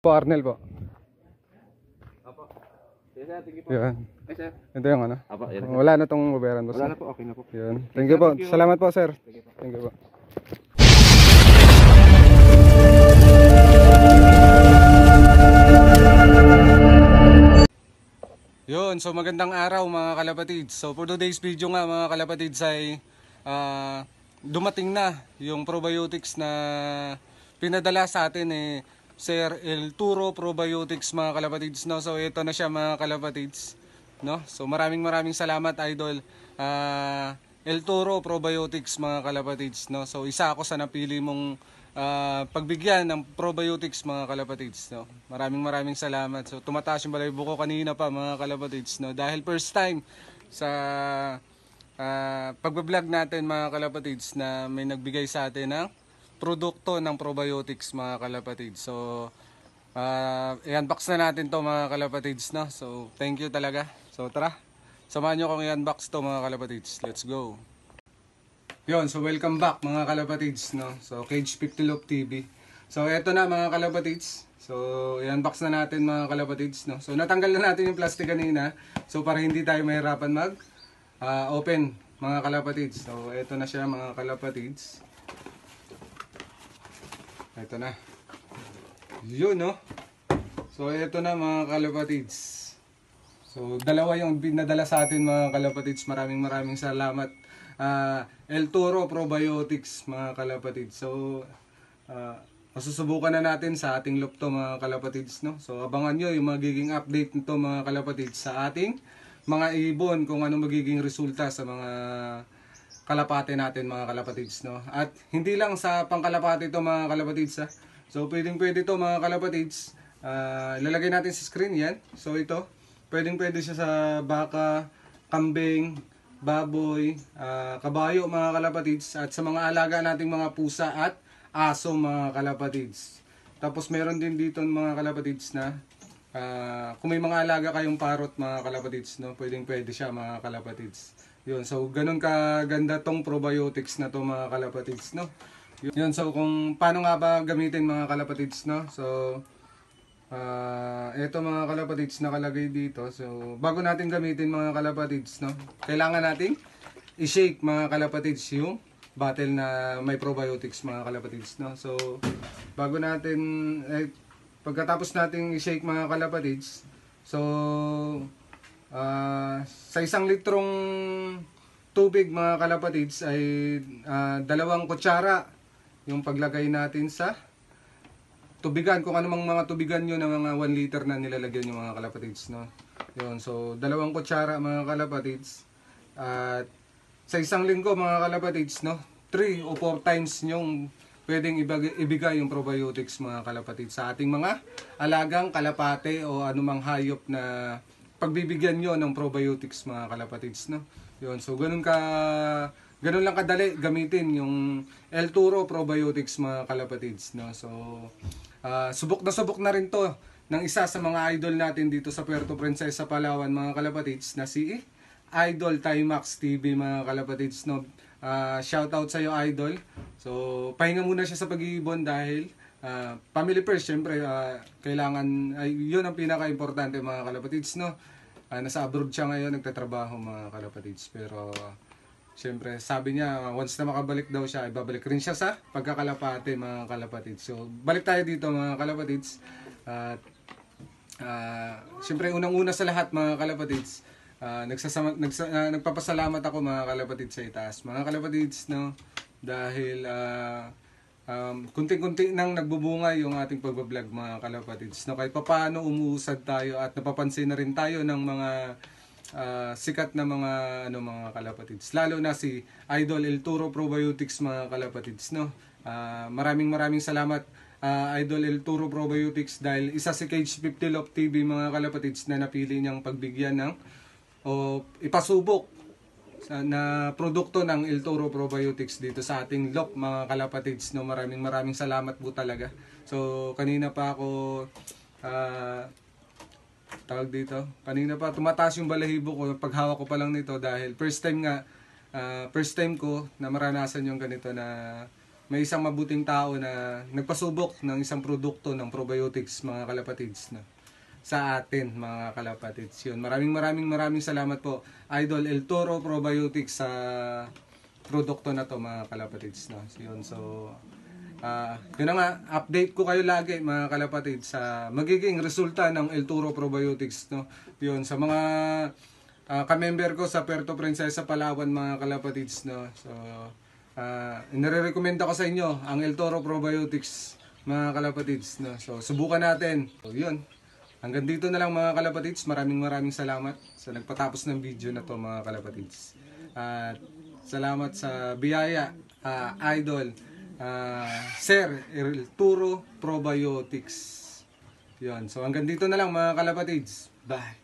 Po, Arnel po. Apo. Yes, sir. Thank you po. Yan. Yes, sir. Ito yung ano. Apo, yan. Wala na tong babayaran, boss. Wala na po, okay na po. Yan. Thank you po. Thank you. Salamat po, sir. Thank you po. Thank you po. Yun, so magandang araw mga kalapatids. So for today's video nga mga kalapatids ay dumating na yung probiotics na pinadala sa atin Sir El Turo Probiotics mga kalapatids, no? So ito na siya mga kalapatids, no? So maraming salamat idol El Turo Probiotics mga kalapatids, no? So isa ako sa napili mong pagbigyan ng probiotics mga kalapatids, no? Maraming salamat. So tumataas yung balahibo ko kanina pa mga kalapatids, no? Dahil first time sa pagbablog natin mga kalapatids na may nagbigay sa atin ng produkto ng probiotics mga kalapatids. So i-unbox na natin to mga kalapatids, no? So thank you talaga. So tara, samahan nyo kong i-unbox to mga kalapatids. Let's go. Yun, so welcome back mga kalapatids, no? So Cage 50 Loop TV. So eto na mga kalapatids. So i-unbox na natin mga kalapatids, no? So natanggal na natin yung plastic kanina. So para hindi tayo mahirapan mag open mga kalapatids. So eto na siya mga kalapatids. Eto na. Yun, no? So eto na mga kalapatids. So dalawa yung binadala sa atin mga kalapatids. Maraming salamat. El Turo Probiotics mga kalapatids. So masusubukan na natin sa ating loop to mga kalapatids, no? So abangan nyo yung magiging update nito mga kalapatids sa ating mga ibon, kung ano magiging resulta sa mga kalapate natin mga kalapatids, no? At hindi lang sa pangkalapate ito mga kalapatids, ha? So pwede ito mga kalapatids. Ilalagay natin sa screen yan. So ito pwede siya sa baka, kambing, baboy, kabayo mga kalapatids, at sa mga alaga nating mga pusa at aso mga kalapatids. Tapos meron din dito mga kalapatids na kung may mga alaga kayong parrot mga kalapatids, no, pwede siya mga kalapatids. Yun, so ganun kaganda tong probiotics na to mga kalapatids, no. Yun, so kung paano nga ba gamitin mga kalapatids, no. So ito mga kalapatids nakalagay dito. So bago natin gamitin mga kalapatids, no, kailangan nating i-shake mga kalapatids yung bottle na may probiotics mga kalapatids, no. So bago natin pagkatapos nating i-shake mga kalapatids, so sa 1 litrong tubig mga kalapatids ay 2 kutsara yung paglagay natin sa tubigan, kung anumang mga tubigan nyo na mga 1 liter na nilalagyan yung mga kalapatids, no. Yun, so 2 kutsara mga kalapatids. At sa 1 linggo mga kalapatids, no, 3 o 4 times yung pwedeng ibigay yung probiotics mga kalapatids sa ating mga alagang kalapate o anumang hayop na pagbibigyan nyo ng probiotics mga kalapatids, no. Yun, so ganun lang kadali gamitin yung El Turo Probiotics mga kalapatids, no. So subok na rin to ng isa sa mga idol natin dito sa Puerto Princesa, Palawan mga kalapatids, na si Idol Timax TV mga kalapatids, no. Shout out sa iyo idol. So pahinga muna siya sa pag-iibon dahil family first syempre, kailangan yun ang pinaka-importante mga kalapatids, no. Nasa abroad siya ngayon nagtatrabaho mga kalapatids, pero siyempre sabi niya once na makabalik daw siya, ibabalik rin siya sa pagkakalapate mga kalapatids. So balik tayo dito mga kalapatids. At siyempre unang-una sa lahat mga kalapatids, nagpapasalamat ako mga kalapatids sa itaas mga kalapatids, no, dahil kunti-kunti nang nagbubunga yung ating pagbablog mga kalapatids, no. Kahit papaano umuusad tayo at napapansin na rin tayo ng mga sikat na mga kalapatids, lalo na si Idol El Turo Probiotics mga kalapatids, no. Maraming salamat Idol El Turo Probiotics, dahil isa si Cage 50 Loop TV mga kalapatids na napili niyang pagbigyan ng o ipasubok na produkto ng El Turo Probiotics dito sa ating loop mga kalapatids, no. Maraming salamat po talaga. So kanina pa ako kanina pa tumataas yung balahibo ko paghawak ko pa lang nito, dahil first time ko na maranasan yung ganito na may isang mabuting tao na nagpasubok ng isang produkto ng probiotics mga kalapatids na sa atin mga kalapatids. Yun, maraming salamat po Idol El Toro Probiotics sa produkto na to mga kalapatids, no. Yun na nga, update ko kayo lagi mga kalapatids sa magiging resulta ng El Toro Probiotics, no. Yun, sa mga ka-member ko sa Puerto Princesa, Palawan mga kalapatids, no. So inirecommend ako sa inyo ang El Toro Probiotics mga kalapatids, no. So subukan natin. So yun, hanggang dito na lang mga kalapatids. Maraming salamat sa nagpatapos ng video na to mga kalapatids. At salamat sa biyaya, Idol Sir El Toro Probiotics. Yun, so hanggang dito na lang mga kalapatids. Bye.